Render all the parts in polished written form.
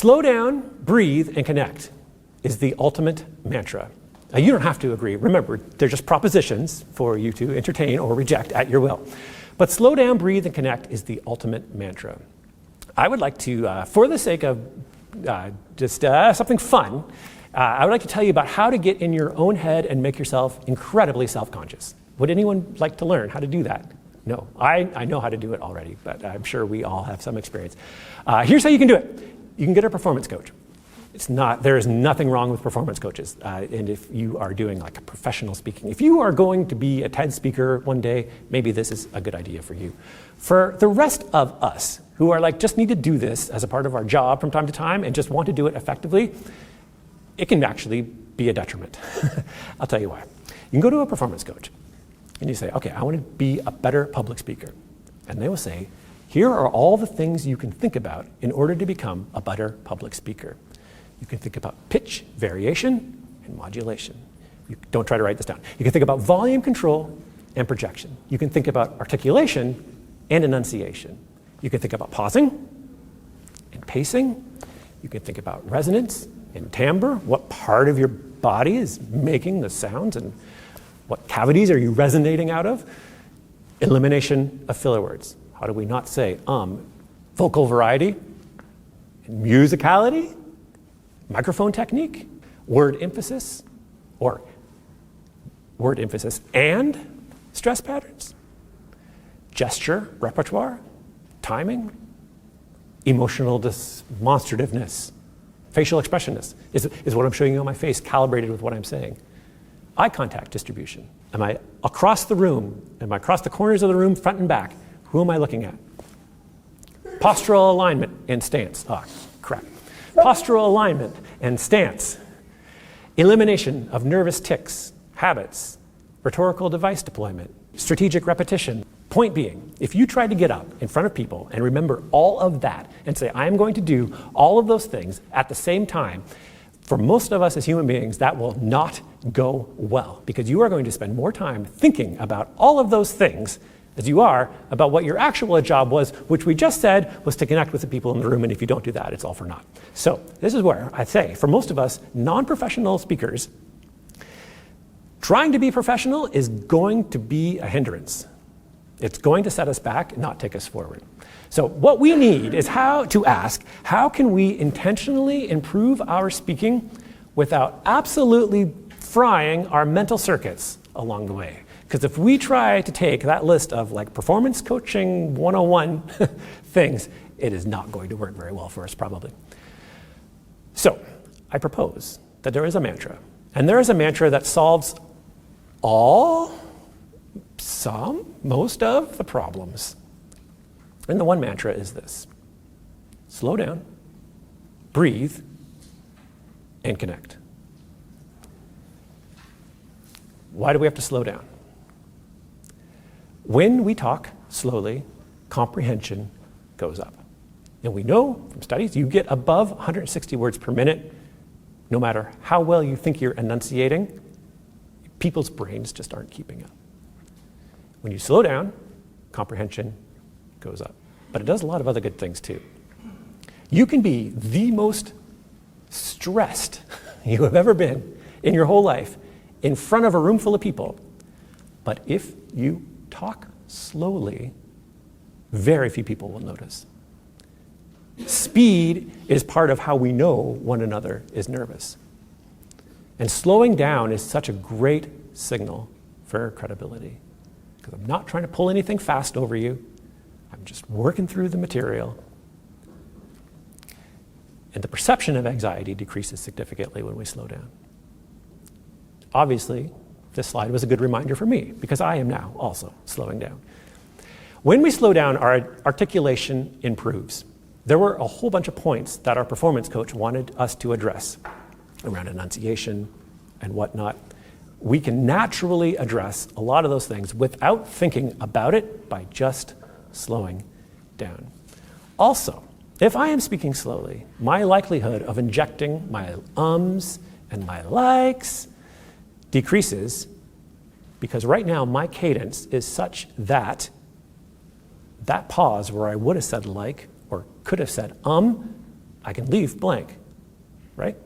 Slow down, breathe, and connect is the ultimate mantra. Now, you don't have to agree. Remember, they're just propositions for you to entertain or reject at your will. But slow down, breathe, and connect is the ultimate mantra. I would like to, for the sake of something fun, I would like to tell you about how to get in your own head and make yourself incredibly self-conscious. Would anyone like to learn how to do that? No, I know how to do it already, but I'm sure we all have some experience. Here's how you can do it. You can get a performance coach. There is nothing wrong with performance coaches. And if you are doing like a professional speaking, if you are going to be a TED speaker one day, maybe this is a good idea for you. For the rest of us who are like, just need to do this as a part of our job from time to time and just want to do it effectively, it can actually be a detriment. I'll tell you why. You can go to a performance coach and you say, okay, I want to be a better public speaker. And they will say, here are all the things you can think about in order to become a better public speaker. You can think about pitch, variation, and modulation. Don't try to write this down. You can think about volume control and projection. You can think about articulation and enunciation. You can think about pausing and pacing. You can think about resonance and timbre. What part of your body is making the sounds and what cavities are you resonating out of? Elimination of filler words. How do we not say vocal variety and musicality? Microphone technique, word emphasis, or word emphasis and stress patterns, gesture, repertoire, timing, emotional demonstrativeness, facial expressiveness is what I'm showing you on my face, calibrated with what I'm saying. Eye contact distribution. Am I across the room? Am I across the corners of the room, front and back? Who am I looking at? Postural alignment and stance. Crap. Postural alignment and stance. Elimination of nervous tics, habits, rhetorical device deployment, strategic repetition. Point being, if you try to get up in front of people and remember all of that and say, I am going to do all of those things at the same time, for most of us as human beings, that will not go well because you are going to spend more time thinking about all of those things as you are about what your actual job was, which we just said was to connect with the people in the room, and if you don't do that, it's all for naught. So this is where I say, for most of us non-professional speakers, trying to be professional is going to be a hindrance. It's going to set us back and not take us forward. So what we need is how can we intentionally improve our speaking without absolutely frying our mental circuits along the way? Because if we try to take that list of like performance coaching 101 things, it is not going to work very well for us probably. So I propose that there is a mantra, and there is a mantra that solves most of the problems. And the one mantra is this: slow down, breathe, and connect. Why do we have to slow down? When we talk slowly, comprehension goes up. And we know from studies, you get above 160 words per minute, no matter how well you think you're enunciating, people's brains just aren't keeping up. When you slow down, comprehension goes up. But it does a lot of other good things too. You can be the most stressed you have ever been in your whole life in front of a room full of people. But if you talk slowly, very few people will notice. Speed is part of how we know one another is nervous. And slowing down is such a great signal for credibility. Because I'm not trying to pull anything fast over you. I'm just working through the material. And the perception of anxiety decreases significantly when we slow down. Obviously, this slide was a good reminder for me because I am now also slowing down. When we slow down, our articulation improves. There were a whole bunch of points that our performance coach wanted us to address around enunciation and whatnot. We can naturally address a lot of those things without thinking about it by just slowing down. Also, if I am speaking slowly, my likelihood of injecting my ums and my likes decreases because right now my cadence is such that that pause where I would have said like or could have said I can leave blank, right?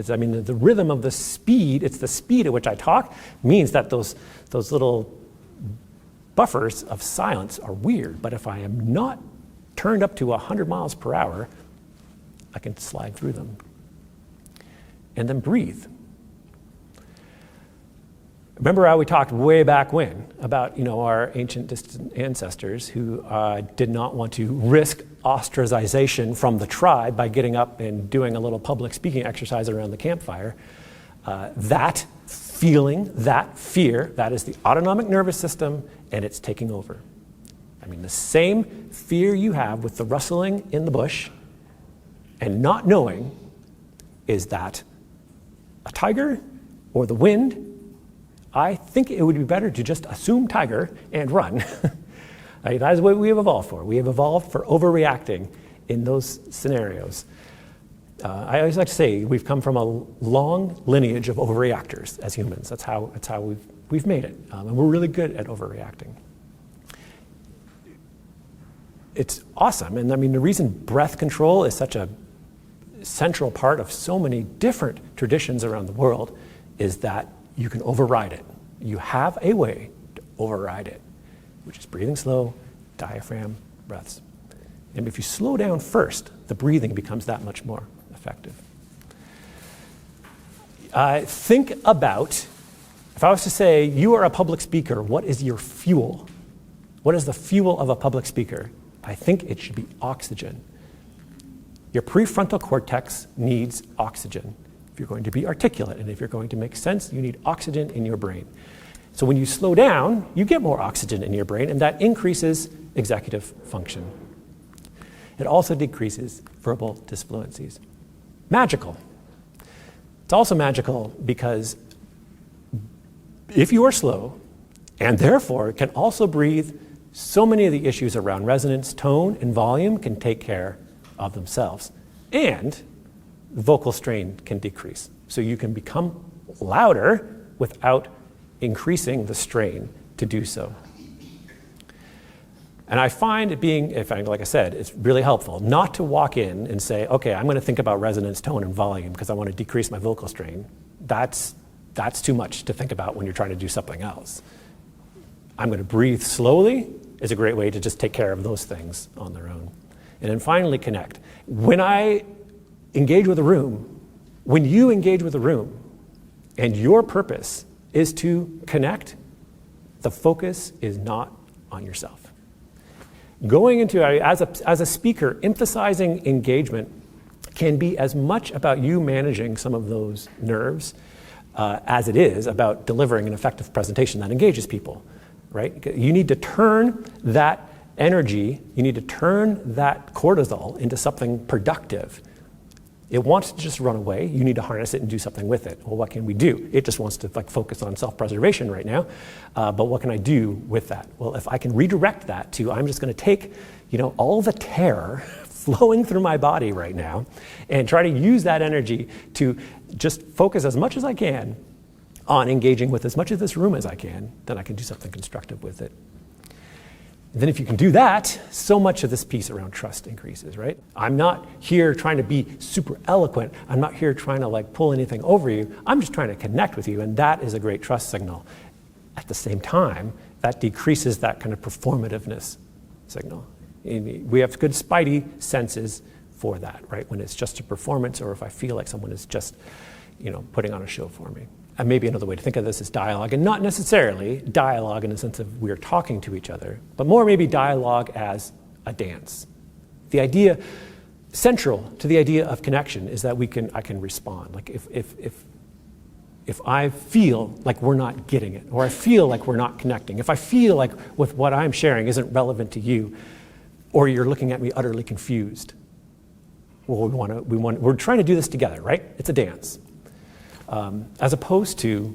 I mean, the rhythm of the speed, it's the speed at which I talk, means that those little buffers of silence are weird. But if I am not turned up to 100 miles per hour, I can slide through them. And then breathe. Remember how we talked way back when about our ancient distant ancestors who did not want to risk ostracization from the tribe by getting up and doing a little public speaking exercise around the campfire. That feeling, that fear, that is the autonomic nervous system, and it's taking over. I mean, the same fear you have with the rustling in the bush and not knowing, is that a tiger or the wind? I think it would be better to just assume tiger and run. That is what we have evolved for. We have evolved for overreacting in those scenarios. I always like to say we've come from a long lineage of overreactors as humans. That's how we've made it, and we're really good at overreacting. It's awesome, and I mean the reason breath control is such a central part of so many different traditions around the world is that you can override it. You have a way to override it, which is breathing slow, diaphragm breaths. And if you slow down first, the breathing becomes that much more effective. Think about, if I was to say, you are a public speaker, what is your fuel? What is the fuel of a public speaker? I think it should be oxygen. Your prefrontal cortex needs oxygen. If you're going to be articulate and if you're going to make sense, you need oxygen in your brain. So when you slow down, you get more oxygen in your brain, and that increases executive function. It also decreases verbal disfluencies. Magical. It's also magical because if you are slow, and therefore can also breathe, so many of the issues around resonance, tone, and volume can take care of themselves. And vocal strain can decrease. So you can become louder without increasing the strain to do so. And I find it being, like I said, it's really helpful not to walk in and say, okay, I'm going to think about resonance, tone, and volume because I want to decrease my vocal strain. That's too much to think about when you're trying to do something else. I'm going to breathe slowly is a great way to just take care of those things on their own. And then finally, connect. When I engage with a room, when you engage with a room, and your purpose is to connect, the focus is not on yourself. Going into, as a speaker, emphasizing engagement can be as much about you managing some of those nerves as it is about delivering an effective presentation that engages people, right? You need to turn that energy, you need to turn that cortisol into something productive. It wants to just run away. You need to harness it and do something with it. Well, what can we do? It just wants to focus on self-preservation right now. But what can I do with that? Well, if I can redirect that to, I'm just going to take, all the terror flowing through my body right now, and try to use that energy to just focus as much as I can on engaging with as much of this room as I can, then I can do something constructive with it. Then if you can do that, so much of this piece around trust increases, right? I'm not here trying to be super eloquent. I'm not here trying to pull anything over you. I'm just trying to connect with you, and that is a great trust signal. At the same time, that decreases that kind of performativeness signal. We have good spidey senses for that, right? When it's just a performance, or if I feel like someone is just, putting on a show for me. And maybe another way to think of this is dialogue, and not necessarily dialogue in the sense of we're talking to each other, but more maybe dialogue as a dance. The idea, central to the idea of connection, is that I can respond. Like if I feel like we're not getting it, or I feel like we're not connecting, if I feel like with what I'm sharing isn't relevant to you, or you're looking at me utterly confused, well, we're trying to do this together, right? It's a dance. As opposed to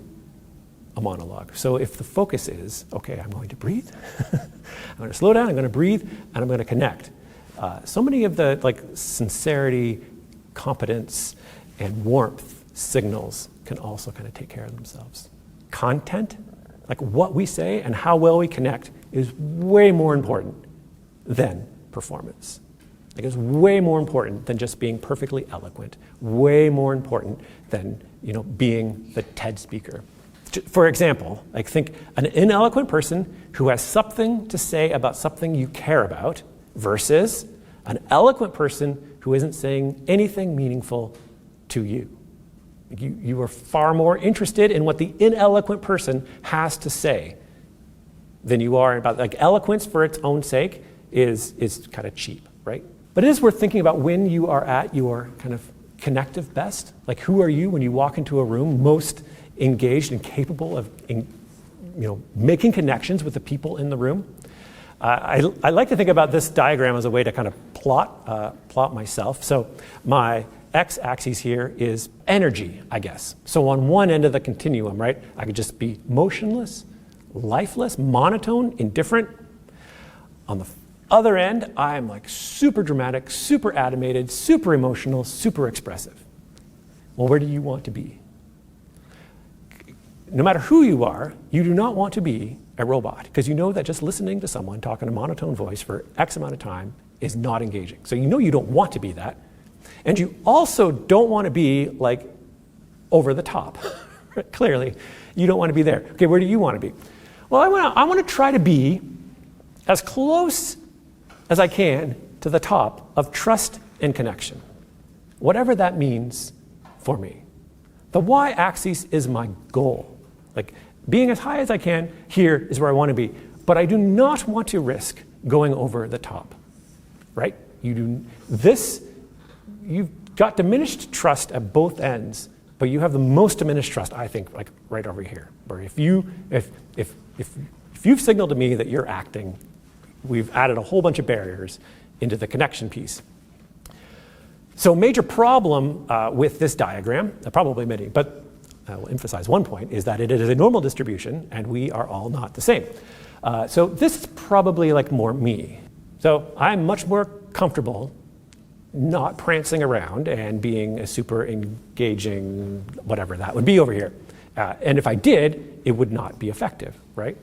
a monologue. So if the focus is, okay, I'm going to breathe, I'm going to slow down, I'm going to breathe, and I'm going to connect. So many of the sincerity, competence, and warmth signals can also kind of take care of themselves. Content, like what we say and how well we connect, is way more important than performance. Like, it's way more important than just being perfectly eloquent, way more important than, being the TED speaker. For example, like, think an ineloquent person who has something to say about something you care about versus an eloquent person who isn't saying anything meaningful to you. You are far more interested in what the ineloquent person has to say than you are about, like, eloquence for its own sake is kind of cheap, right? But it is worth thinking about when you are at your kind of connective best. Like, who are you when you walk into a room most engaged and capable of making connections with the people in the room? I like to think about this diagram as a way to kind of plot myself. So my x-axis here is energy, I guess. So on one end of the continuum, right, I could just be motionless, lifeless, monotone, indifferent. On the other end, I'm like super dramatic, super animated, super emotional, super expressive. Well, where do you want to be? No matter who you are, you do not want to be a robot, because you know that just listening to someone talk in a monotone voice for X amount of time is not engaging. So you know you don't want to be that. And you also don't want to be like over the top. Clearly, you don't want to be there. Okay, where do you want to be? Well, I want to try to be as close as I can to the top of trust and connection, whatever that means for me. The y-axis is my goal. Like, being as high as I can here is where I want to be. But I do not want to risk going over the top, right? You've got diminished trust at both ends, but you have the most diminished trust, I think, like right over here. Where if you've signaled to me that you're acting, we've added a whole bunch of barriers into the connection piece. So major problem with this diagram, probably many, but I will emphasize one point, is that it is a normal distribution and we are all not the same. So this is probably like more me. So I'm much more comfortable not prancing around and being a super engaging, whatever that would be over here. And if I did, it would not be effective, right?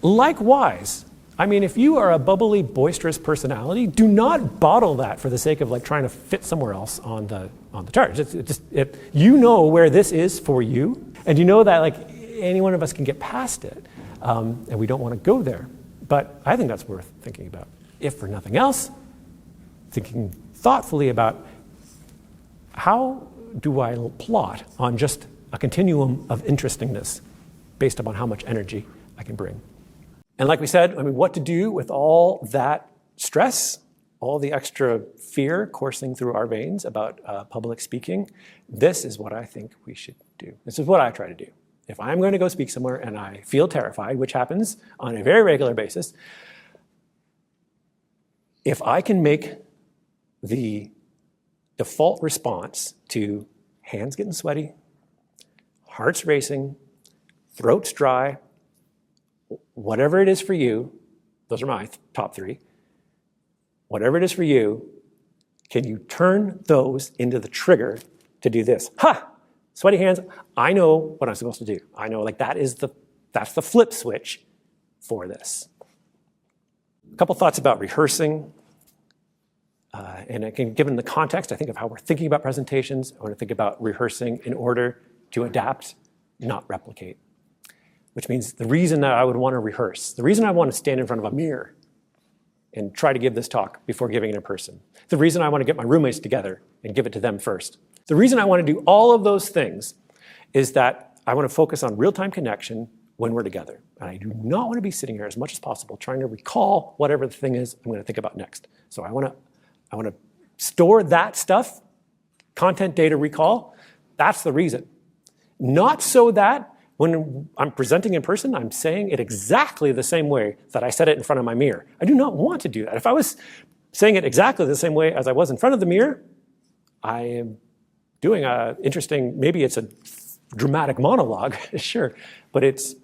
Likewise, I mean, if you are a bubbly, boisterous personality, do not bottle that for the sake of like trying to fit somewhere else on the chart. You know where this is for you, and you know that like any one of us can get past it, and we don't want to go there. But I think that's worth thinking about. If for nothing else, thinking thoughtfully about how do I plot on just a continuum of interestingness based upon how much energy I can bring. And like we said, I mean, what to do with all that stress, all the extra fear coursing through our veins about public speaking, this is what I think we should do. This is what I try to do. If I'm going to go speak somewhere and I feel terrified, which happens on a very regular basis, if I can make the default response to hands getting sweaty, heart's racing, throat's dry, whatever it is for you, those are my top three, whatever it is for you, can you turn those into the trigger to do this? Ha! Sweaty hands, I know what I'm supposed to do. I know like that's the flip switch for this. A couple thoughts about rehearsing. And again, given the context, I think of how we're thinking about presentations, I want to think about rehearsing in order to adapt, not replicate. Which means the reason that I would want to rehearse, the reason I want to stand in front of a mirror and try to give this talk before giving it in person, the reason I want to get my roommates together and give it to them first, the reason I want to do all of those things is that I want to focus on real-time connection when we're together. And I do not want to be sitting here as much as possible trying to recall whatever the thing is I'm going to think about next. So I want to store that stuff, content data recall. That's the reason. Not so that when I'm presenting in person, I'm saying it exactly the same way that I said it in front of my mirror. I do not want to do that. If I was saying it exactly the same way as I was in front of the mirror, I am doing a interesting, maybe it's a dramatic monologue, sure, but it's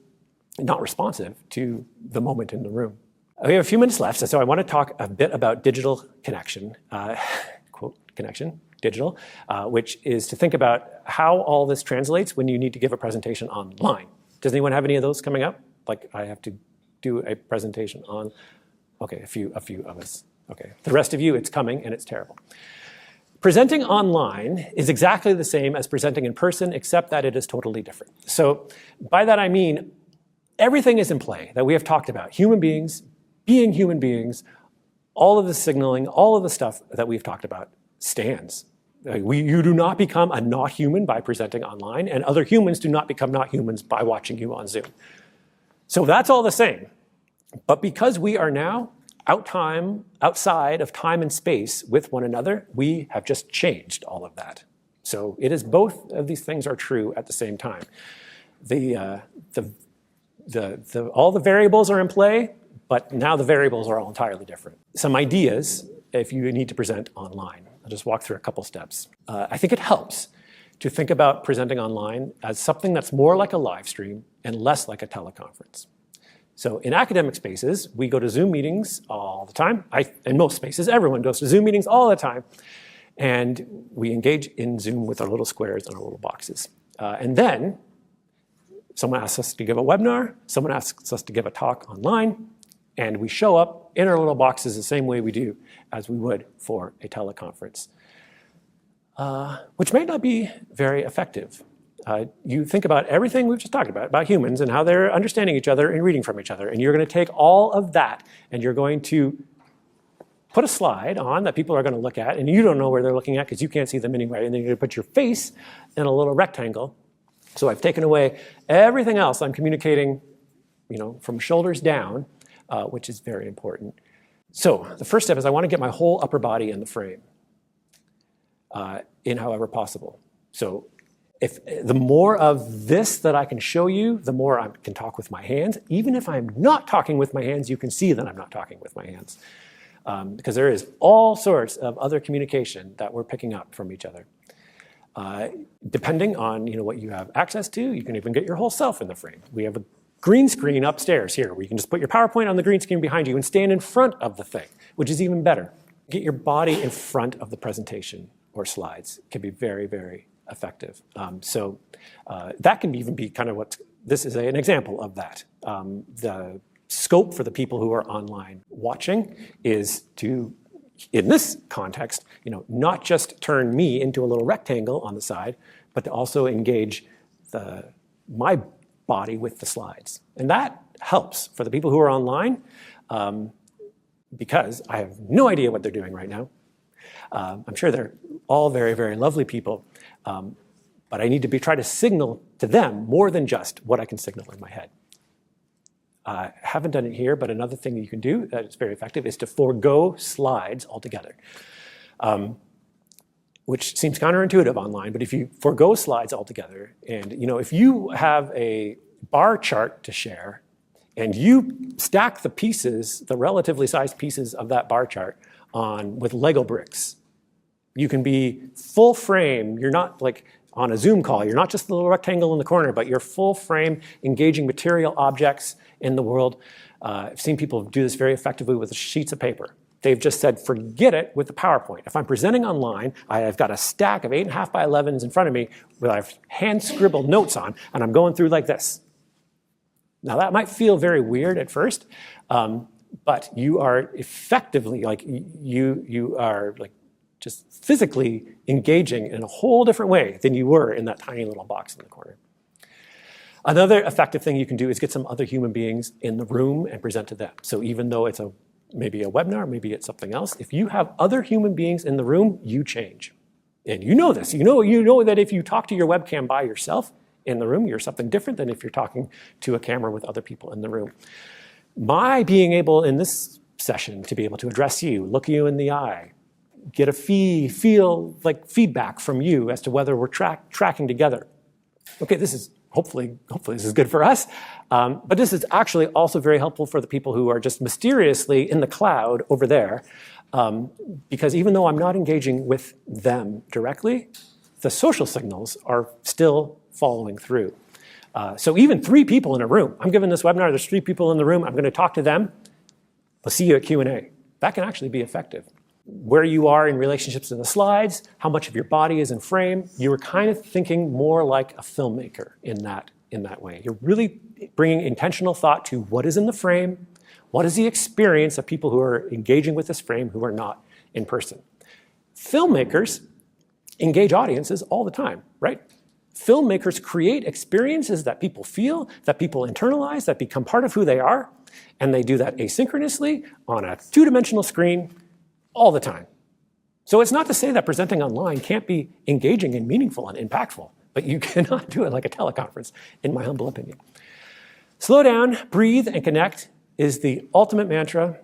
not responsive to the moment in the room. We have a few minutes left, so I want to talk a bit about digital connection, quote, connection, digital, which is to think about how all this translates when you need to give a presentation online. Does anyone have any of those coming up? Like I have to do a presentation on, okay, a few of us. Okay, the rest of you, it's coming and it's terrible. Presenting online is exactly the same as presenting in person, except that it is totally different. So by that I mean everything is in play that we have talked about. Human beings, being human beings, all of the signaling, all of the stuff that we've talked about stands. You do not become a not human by presenting online, and other humans do not become not humans by watching you on Zoom. So that's all the same. But because we are now outside of time and space with one another, we have just changed all of that. So it is both of these things are true at the same time. All the variables are in play, but now the variables are all entirely different. Some ideas if you need to present online. I'll just walk through a couple steps. I think it helps to think about presenting online as something that's more like a live stream and less like a teleconference. So in academic spaces, we go to Zoom meetings all the time. In most spaces, everyone goes to Zoom meetings all the time. And we engage in Zoom with our little squares and our little boxes. And then someone asks us to give a webinar, someone asks us to give a talk online, and we show up in our little boxes the same way we do as we would for a teleconference, which may not be very effective. You think about everything we've just talked about humans and how they're understanding each other and reading from each other, and you're going to take all of that and you're going to put a slide on that people are going to look at, and you don't know where they're looking at because you can't see them anyway, and then you're going to put your face in a little rectangle. So I've taken away everything else I'm communicating, from shoulders down, which is very important. So the first step is I want to get my whole upper body in the frame, in however possible. So if the more of this that I can show you, the more I can talk with my hands. Even if I'm not talking with my hands, you can see that I'm not talking with my hands. Because there is all sorts of other communication that we're picking up from each other. Depending on what you have access to, you can even get your whole self in the frame. We have a green screen upstairs here where you can just put your PowerPoint on the green screen behind you and stand in front of the thing, which is even better. Get your body in front of the presentation or slides. It can be very, very effective. That can even be kind of this is an example of that. The scope for the people who are online watching is to, in this context, not just turn me into a little rectangle on the side, but to also engage my body with the slides. And that helps for the people who are online because I have no idea what they're doing right now. I'm sure they're all very, very lovely people, but I need to try to signal to them more than just what I can signal in my head. I haven't done it here, but another thing that you can do that is very effective is to forego slides altogether, which seems counterintuitive online, but if you forego slides altogether, and if you have a bar chart to share, and you stack the pieces, the relatively sized pieces of that bar chart with Lego bricks, you can be full frame. You're not like on a Zoom call. You're not just the little rectangle in the corner, but you're full frame, engaging material objects in the world. I've seen people do this very effectively with sheets of paper. They've just said, forget it with the PowerPoint. If I'm presenting online, I've got a stack of 8.5 by 11s in front of me that I've hand-scribbled notes on, and I'm going through like this. Now, that might feel very weird at first, but you are effectively, you are just physically engaging in a whole different way than you were in that tiny little box in the corner. Another effective thing you can do is get some other human beings in the room and present to them. So even though it's maybe a webinar, maybe it's something else, if you have other human beings in the room, you change. And you know this. You know that if you talk to your webcam by yourself in the room, you're something different than if you're talking to a camera with other people in the room. My being able in this session to be able to address you, look you in the eye, get a feel like feedback from you as to whether we're tracking together. Okay, this is hopefully this is good for us, but this is actually also very helpful for the people who are just mysteriously in the cloud over there, because even though I'm not engaging with them directly, the social signals are still following through. So even 3 people in a room, I'm giving this webinar, there's 3 people in the room, I'm going to talk to them, we'll see you at Q&A. That can actually be effective. Where you are in relationships to the slides, how much of your body is in frame, you are kind of thinking more like a filmmaker in that way. You're really bringing intentional thought to what is in the frame, What is the experience of people who are engaging with this frame who are not in person? Filmmakers engage audiences all the time, right? Filmmakers create experiences that people feel, that people internalize, that become part of who they are, and they do that asynchronously on a two-dimensional screen all the time. So it's not to say that presenting online can't be engaging and meaningful and impactful, but you cannot do it like a teleconference, in my humble opinion. Slow down, breathe, and connect is the ultimate mantra.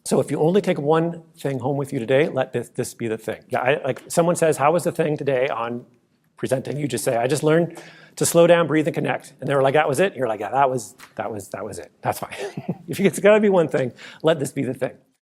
So if you only take one thing home with you today, let this be the thing. Yeah, like someone says, how was the thing today on presenting? You just say, I just learned to slow down, breathe, and connect. And they were like, that was it? And you're like, yeah, that was it. That's fine. If it's got to be one thing, let this be the thing.